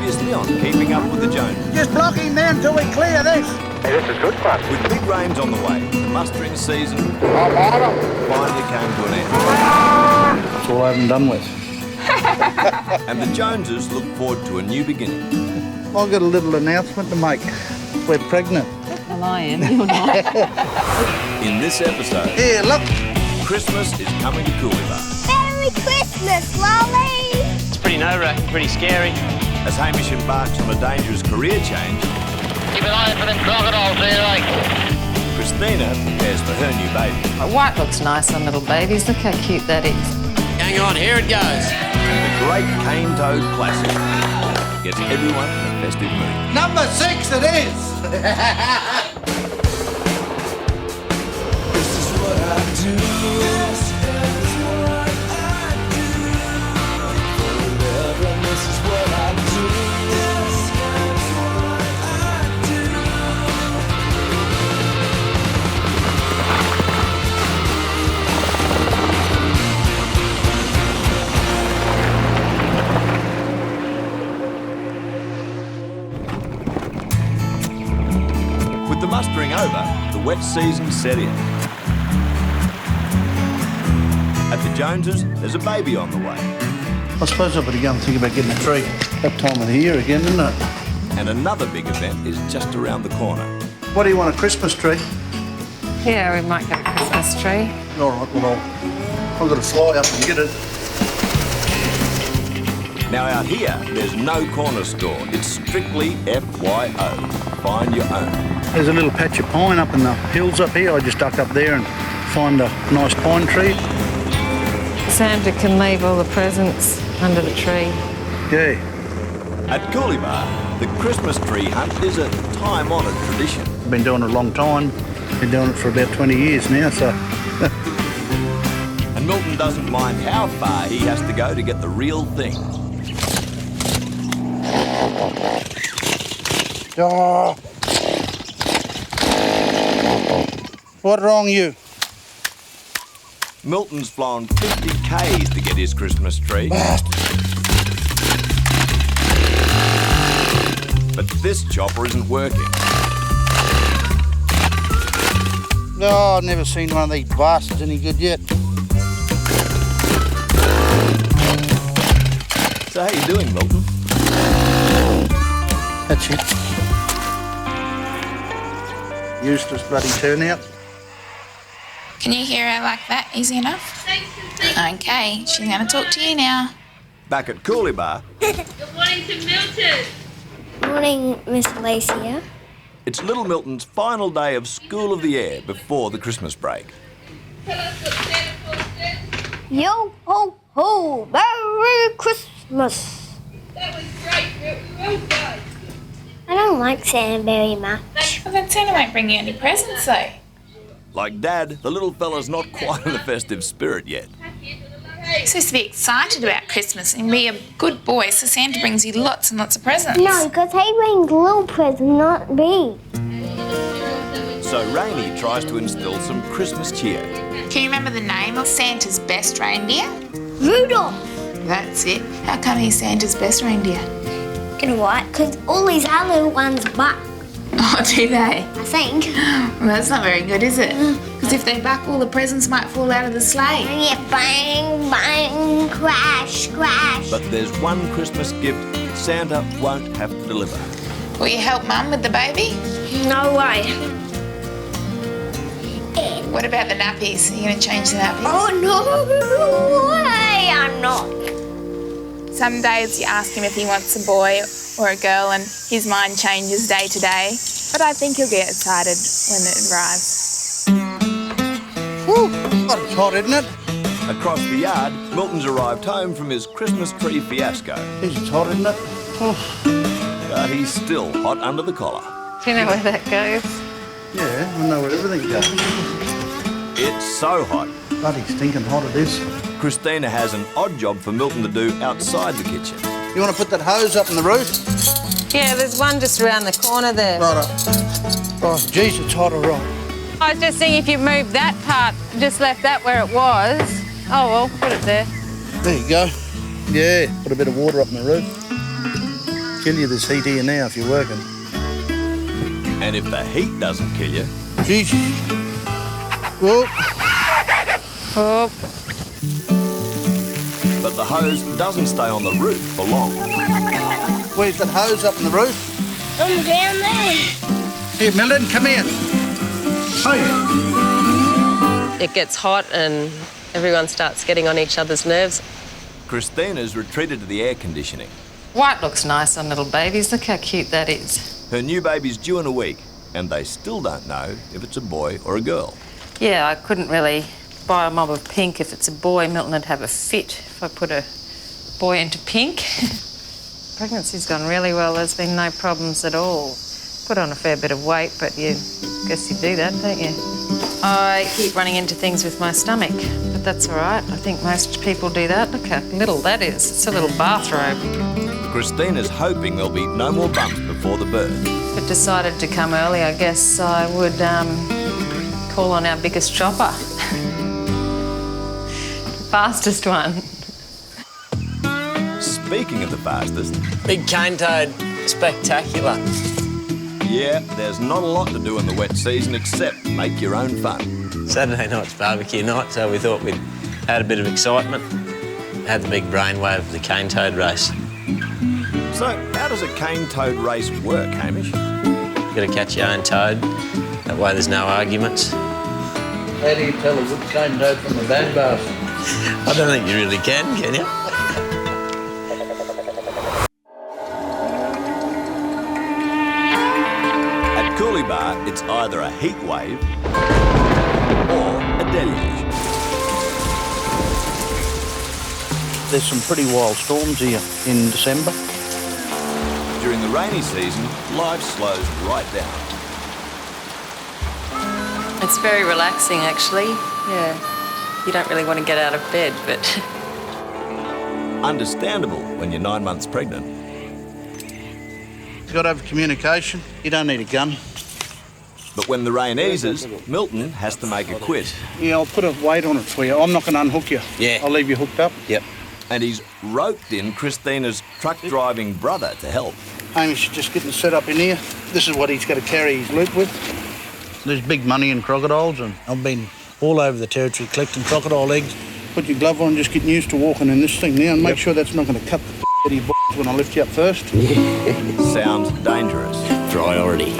Previously on Keeping Up with the Joneses. Just block him then till we clear this. Hey, this is good fun. With big rains on the way, the mustering season finally came to an end. That's all I haven't done with. And the Joneses look forward to a new beginning. I've got a little announcement to make. We're pregnant. Well, I am. You're not. In this episode, Here, look. Christmas is coming to Coolibah. Merry Christmas, Lolly! It's pretty nerve-wracking, pretty scary. As Hamish embarks on a dangerous career change, Keep an eye for them crocodiles there, like. Christina prepares for her new baby. White looks nice on little babies. Look how cute that is. Hang on, here it goes. And the great cane toad classic gets everyone in a festive mood. Number 6 it is. This is what I do. This is what I do. Forever, this is what I do. This is what I do. With the mustering over, the wet season set in. At the Joneses, there's a baby on the way. I suppose I better go and think about getting a tree. That time of the year again, isn't it? And another big event is just around the corner. What do you want, a Christmas tree? Yeah, we might get a Christmas tree. All right, well, I've got to fly up and get it. Now out here, there's no corner store. It's strictly FYO. Find your own. There's a little patch of pine up in the hills up here. I just duck up there and find a nice pine tree. Santa can leave all the presents under the tree. Yeah. At Coolibah, the Christmas tree hunt is a time-honoured tradition. I've been doing it a long time. Been doing it for about 20 years now, so... And Milton doesn't mind how far he has to go to get the real thing. Oh. What's wrong you? Milton's flown 50 k's to get his Christmas tree. But this chopper isn't working. Oh, I've never seen one of these bastards any good yet. So how you doing, Milton? That's it. Useless bloody turnout. Can you hear her like that easy enough? Okay, she's going to talk to you now. Back at Coolibah, Good morning to Milton. Morning, Miss Alicia. it's little Milton's final day of School of the Air before the Christmas break. Tell us what Santa Claus said. Yo ho ho, Merry Christmas. That was great, well done. I don't like Santa very much. Well, then Santa won't bring you any presents, though. Like Dad, the little fella's not quite in the festive spirit yet. You're supposed to be excited about Christmas and be a good boy, so Santa brings you lots and lots of presents. No, because he brings little presents, not big. So Rainey tries to instill some Christmas cheer. Can you remember the name of Santa's best reindeer? Rudolph. That's it. How come he's Santa's best reindeer? You know what? Because all these other ones buck, Oh, do they? I think. Well, that's not very good, is it? Because if they buck, all the presents might fall out of the sleigh. Yeah, bang, bang, crash, crash. But there's one Christmas gift Santa won't have to deliver. Will you help Mum with the baby? No way. What about the nappies? Are you going to change the nappies? Oh, no way, I'm not. Some days you ask him if he wants a boy or a girl and his mind changes day to day. But I think he'll get excited when it arrives. Whew, that's hot, isn't it? Across the yard, Milton's arrived home from his Christmas tree fiasco. It's hot, isn't it? Oh. But he's still hot under the collar. Do you know where that goes? Yeah, I know where everything goes. It's so hot. Bloody stinking hot it is. Christina has an odd job for Milton to do outside the kitchen. You want to put that hose up in the roof? Yeah, there's one just around the corner there. Right up. Oh, geez, it's hot, all right. I was just thinking if you moved that part, just left that where it was. Oh, well, put it there. There you go. Yeah, put a bit of water up in the roof. kill you, this heat here now, if you're working. And if the heat doesn't kill you, Jeez. Whoa. Oh, but the hose doesn't stay on the roof for long. Where's that hose up in the roof? I'm down there. Here, Milton, come here. Hey. It gets hot and everyone starts getting on each other's nerves. Christina's retreated to the air conditioning. White looks nice on little babies. Look how cute that is. Her new baby's due in a week, and they still don't know if it's a boy or a girl. Yeah, I couldn't really buy a mob of pink. If it's a boy, Milton would have a fit if I put a boy into pink. Pregnancy's gone really well. There's been no problems at all. Put on a fair bit of weight, but you guess you do that, don't you? I keep running into things with my stomach, but that's all right. I think most people do that. Look how little that is. It's a little bathrobe. Christina's hoping there'll be no more bumps before the birth. If it decided to come early, I guess I would call on our biggest chopper. Fastest one. Speaking of the fastest, Big cane toad, spectacular. yeah, there's not a lot to do in the wet season except make your own fun. Saturday night's barbecue night, so we thought we'd add a bit of excitement. Had the big brainwave of the cane toad race. So, how does a cane toad race work, Hamish? Got to catch your own toad. That way there's no arguments. How do you tell a good cane toad from a bad bastard? I don't think you really can you? At Coolibah, it's either a heat wave or a deluge. There's some pretty wild storms here in December. During the rainy season, life slows right down. It's very relaxing, actually. Yeah. You don't really want to get out of bed, but... Understandable when you're 9 months pregnant. You've got to have communication. You don't need a gun. But when the rain eases, Milton has to make a quit. Yeah, I'll put a weight on it for you. I'm not going to unhook you. Yeah. I'll leave you hooked up. Yep. And he's roped in Christina's truck-driving brother to help. Hamish is just getting set up in here. This is what he's got to carry his loot with. There's big money in crocodiles, and I've been all over the territory collecting crocodile eggs. Put your glove on, just getting used to walking in this thing now, and make sure that's not going to cut the out of your when I lift you up first. Sounds dangerous. Priority.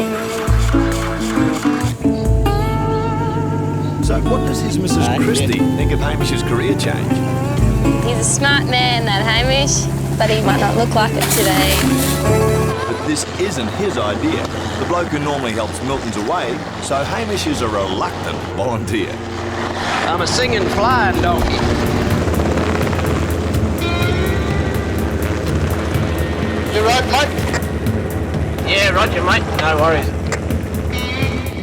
So what does his Mrs. Christie think of Hamish's career change? He's a smart man, that Hamish, but he might not look like it today. But this isn't his idea. The bloke who normally helps Milton's away, so Hamish is a reluctant volunteer. I'm a singing flying donkey. You right, mate? Yeah, roger, mate. No worries.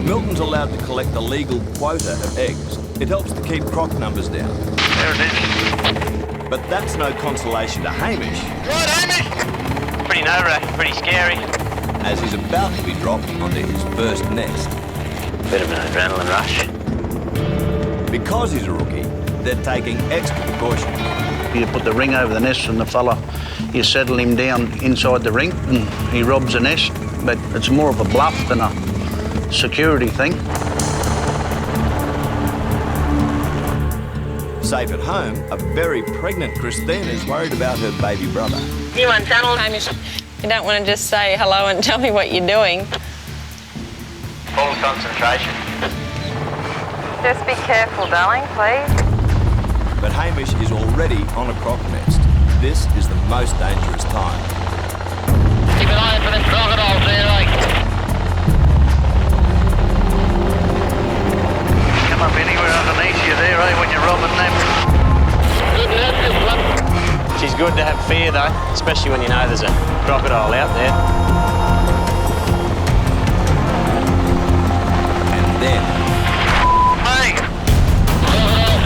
Milton's allowed to collect a legal quota of eggs. It helps to keep croc numbers down. There it is. But that's no consolation to Hamish, Right, Hamish? Pretty nerve-wracking, pretty scary. as he's about to be dropped onto his first nest. Bit of an adrenaline rush. Because he's a rookie, they're taking extra precaution. You put the ring over the nest and the fella, you settle him down inside the ring and he robs the nest, but it's more of a bluff than a security thing. Safe at home, a very pregnant Christina is worried about her baby brother. You want tunnel, Hamish? You don't want to just say hello and tell me what you're doing. Full concentration. Just be careful, darling, please. But Hamish is already on a croc nest. This is the most dangerous time. Keep an eye out for them crocodiles there, like. Come up anywhere underneath you there, when you're robbing them. Good net, this one. She's good to have fear, though, especially when you know there's a crocodile out there. And then, Hey! Crocodile,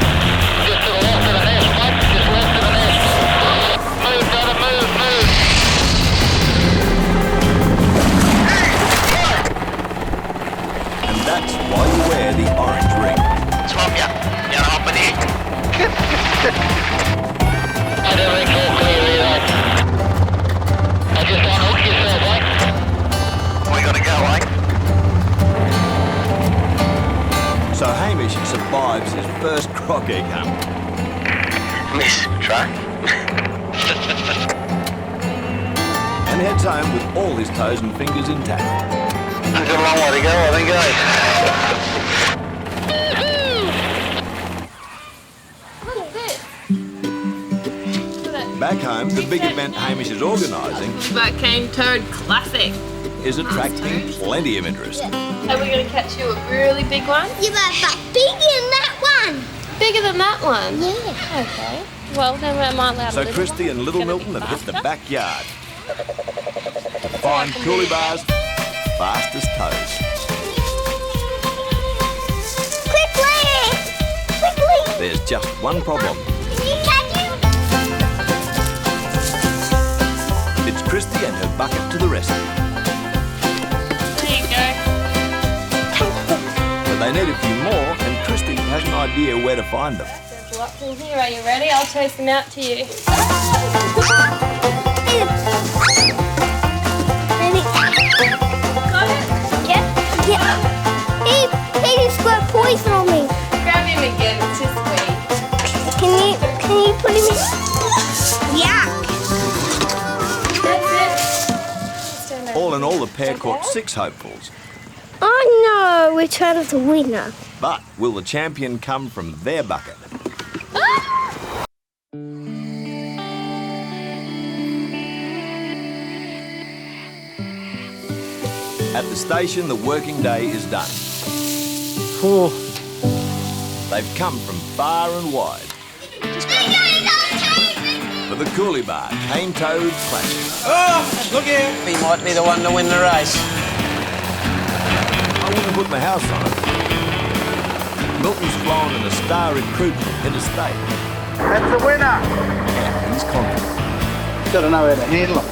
just to the left of the nest, mate, just left of the nest. Move, brother, move, move. and that's why you wear the orange ring. Swap ya. You're hopping in. I don't think all clear there, mate. I just unhook you. first croc egg hunt. Miss truck. And heads home with all his toes and fingers intact. I've got a long way to go, I think, Look at this. Back home, the big event Hamish is organising That cane toad classic. is attracting plenty of interest. Are we going to catch you a really big one? Yeah, but bigger than that one. Bigger than that one? Yeah. Okay. Well, then we might allow So Christy and little Milton have hit the backyard to find Coolibah's fastest toes. Quickly! There's just one problem. Can you catch him? It's Christy and her bucket to the rescue. There you go. But they need a few more, and Christy has an idea where to find them. There's lots in here. Are you ready? I'll toast them out to you. Got it? Yep. He just got poison on me. Grab him again. It's too sweet. Can you put him in? Yuck. That's it. All in all, the pair caught 6 hopefuls. Oh no, return of the winner. But will the champion come from their bucket? At the station, the working day is done. They've come from far and wide for the Coolibah Cane Toad Classic. Oh, look here. He might be the one to win the race. I wouldn't put my house on it. Milton's flown in a star recruitment interstate. That's the winner. And he's confident. Got to know how to handle them.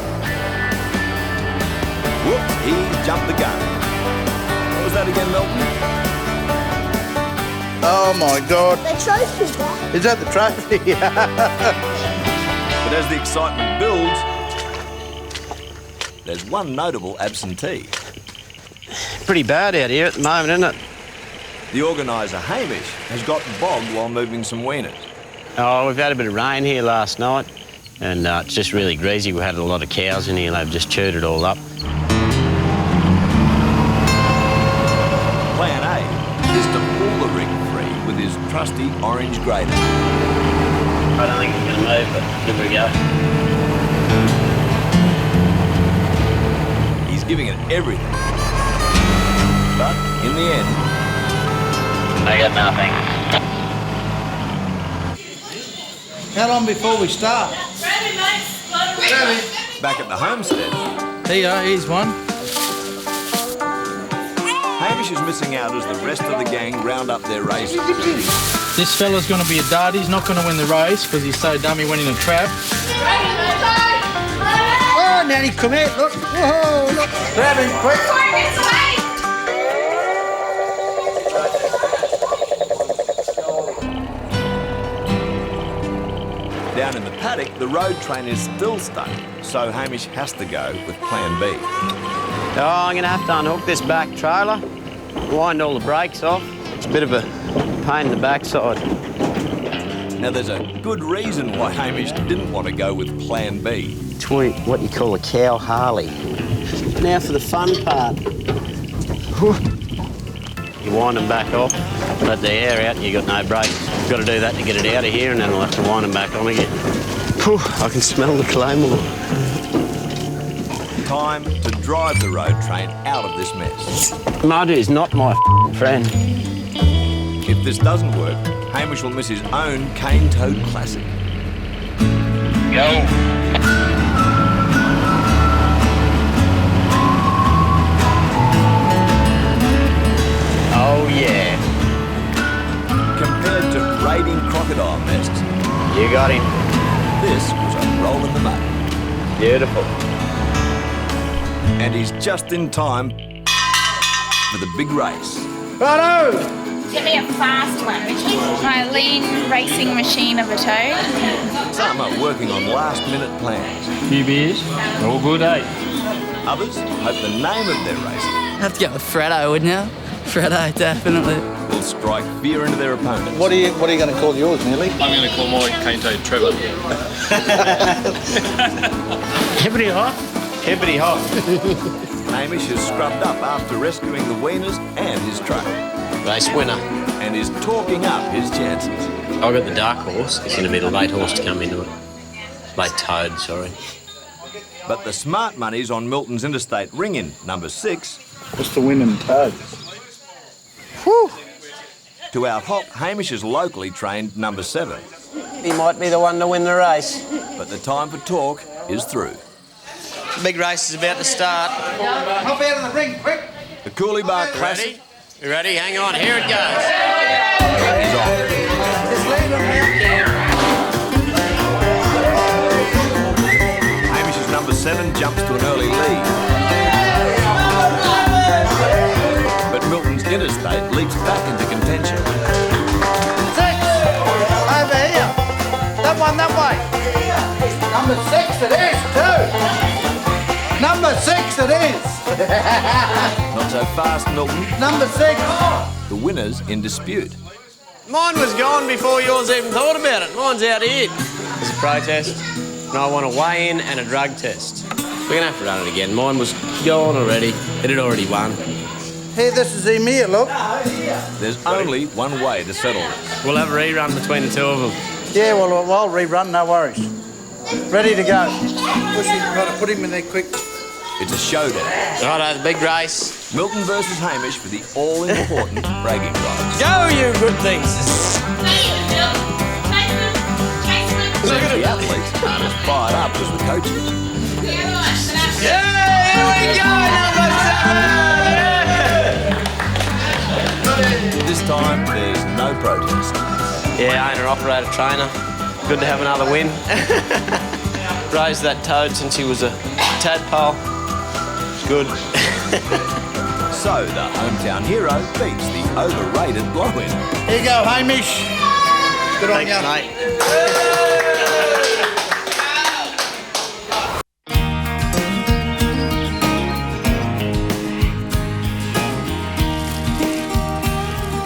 Whoops, he jumped the gun. What was that again, Milton? Oh my God. The trophy guy. Is that the trophy? But as the excitement builds, there's one notable absentee. Pretty bad out here at the moment, isn't it? The organiser, Hamish, has got bogged while moving some wieners. Oh, we've had a bit of rain here last night, and it's just really greasy. We had a lot of cows in here, they've just chewed it all up. Plan A is to pull the rig free with his trusty orange grater. I don't think it's going to move, but give it a go. He's giving it everything. But in the end, I got nothing. How long before we start? back at the homestead, Here, here's one. Hamish is missing out as the rest of the gang round up their race. This fella's going to be a dud. He's not going to win the race because he's so dumb he went in a trap. Oh, Nanny, come here. Look. Whoa, look. Grab him, quick. Down in the paddock, the road train is still stuck, so Hamish has to go with plan B. Oh, I'm going to have to unhook this back trailer, wind all the brakes off. It's a bit of a pain in the backside. Now, there's a good reason why Hamish didn't want to go with plan B. It's what you call a cow Harley. Now for the fun part. You wind them back off, let the air out, you got no brakes. You've got to do that to get it out of here, and then we'll have to wind them back on again. Whew, I can smell the claymore. Time to drive the road train out of this mess. Mud is not my friend. If this doesn't work, Hamish will miss his own cane toad classic. Go. Oh, yeah. Compared to raiding crocodile nests, You got him. this was a roll in the mud. Beautiful. And he's just in time for the big race. Righto! Give me a fast one. My lean racing machine of a toad. Some are working on last-minute plans. Few beers. All good, eh? Others hope the name of their race Have to go with Freddo, wouldn't you? Fredo, definitely. will strike fear into their opponents. What are you going to call yours, Nearly? I'm going to call mine cane-toed Trevor. Hibbity hop. Hibbity hop. Hamish has scrubbed up after rescuing the weaners and his truck. Race winner. And is talking up his chances. I've got the dark horse. It's going to be the late horse to come into it. Late toad, sorry. But the smart money's on Milton's interstate ring-in, number 6. What's the winning toad? Whew. To out-hop Hamish's locally trained number 7. He might be the one to win the race. But the time for talk is through. The big race is about to start. Hop out of the ring, quick! The Coolibah Classic. Ready? You ready? Hang on, here it goes. Is on. Just leave him out. Hamish's number 7 jumps to an early lead. But Milton's interstate leaps back into contention. 6! Over here! That one, that way! Number 6 it is, too! Number 6 it is! Not so fast, Milton. Number 6! The winner's in dispute. Mine was gone before yours even thought about it. Mine's out here. There's a protest, and I want a weigh-in and a drug test. We're going to have to run it again. Mine was gone already. It had already won. Hey, this is him here, look. There's only one way to settle this. We'll have a rerun between the two of them. Yeah, well, I'll rerun, no worries. Ready to go. Push him, try to put him in there quick. It's a showdown. Righto, the big race. Milton versus Hamish for the all-important bragging rights. Go, you good things. The athletes aren't as fired up as the coaches. Yeah, here we go, number 7! This time, there's no protest. Yeah, owner, operator, trainer. Good to have another win. Raised that toad since he was a tadpole. It's good. So the hometown hero beats the overrated blow-in. Here you go, Hamish. Good on you. Mate.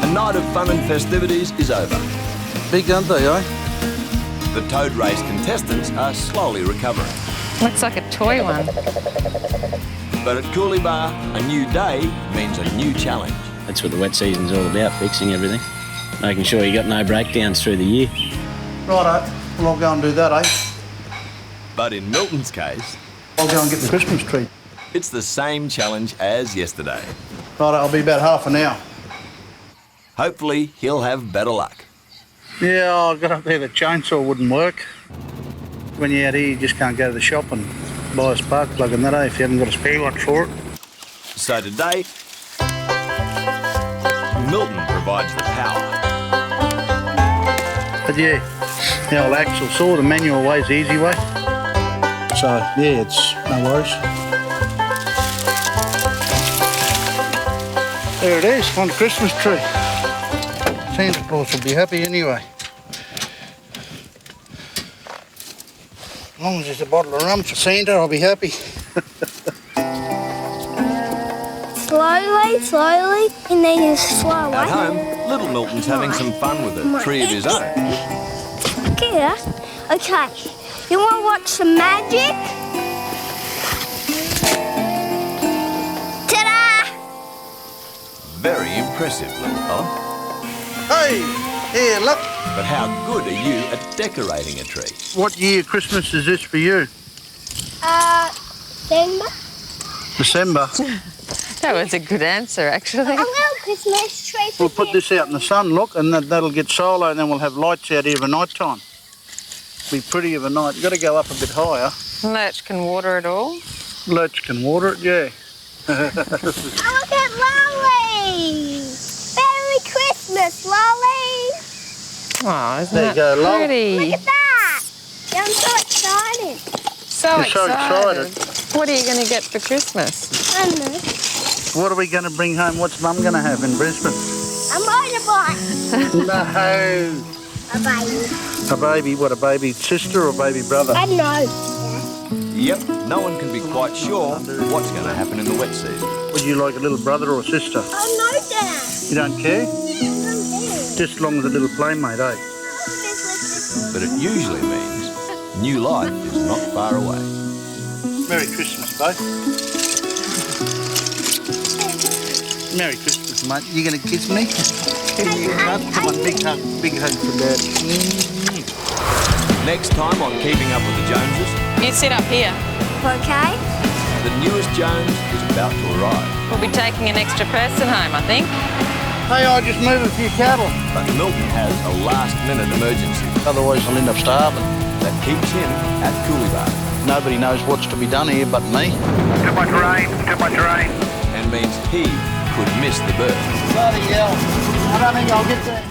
A night of fun and festivities is over. Big, aren't they, eh? The toad race contestants are slowly recovering. Looks like a toy one. But at Coolibah, a new day means a new challenge. That's what the wet season's all about, fixing everything. Making sure you got no breakdowns through the year. Righto, well, I'll go and do that, eh? But in Milton's case, I'll go and get the Christmas tree. it's the same challenge as yesterday. Righto, I'll be about half an hour. Hopefully, he'll have better luck. Yeah, I got up there, the chainsaw wouldn't work. When you're out here, you just can't go to the shop and buy a spark plug and that, eh, if you haven't got a spare one for it. So today, Milton provides the power. But yeah, the old axle saw, the manual way's the easy way. So, yeah, it's no worries. There it is, on the Christmas tree. Santa Claus will be happy anyway. As long as there's a bottle of rum for Santa, I'll be happy. Slowly, slowly, and then you slow At home, little Milton's having some fun with a tree of his own. Look at that. Okay, you want to watch some magic? Ta-da! Very impressive, little fella. Hey, here, look. But how good are you at decorating a tree? What year Christmas is this for you? December. December. That was a good answer, actually. A little Christmas tree for We'll put this out in the sun, look, and that'll get solo, and then we'll have lights out here at night time. Be pretty of a night. You've got to go up a bit higher. Lurch can water it all. Lurch can water it, yeah. Oh, look at Lolly! Merry Christmas, Lolly! Oh, isn't There you go, that Lol. pretty? Look at that! I'm so excited. So You're so excited. What are you going to get for Christmas? I don't know. What are we going to bring home? What's Mum going to have in Brisbane? A motorbike. No. A baby. A baby? What, a baby sister or baby brother? I don't know. Yep, no one can be quite sure what's going to happen in the wet season. Would you like a little brother or sister? Oh, no, You don't care? Just as long as a little playmate, eh? But it usually means new life is not far away. Merry Christmas, both. Merry Christmas, mate. You gonna kiss me? Come on, big hug for Dad. Next time on Keeping Up with the Joneses, You sit up here. Okay. the newest Jones is about to arrive. We'll be taking an extra person home, I think. Hey, I just moved a few cattle. But Milton has a last-minute emergency Otherwise I'll end up starving. that keeps him at Coolibah Nobody knows what's to be done here but me. Too much rain, too much rain. and means he could miss the birth. Bloody hell. I don't think I'll get there.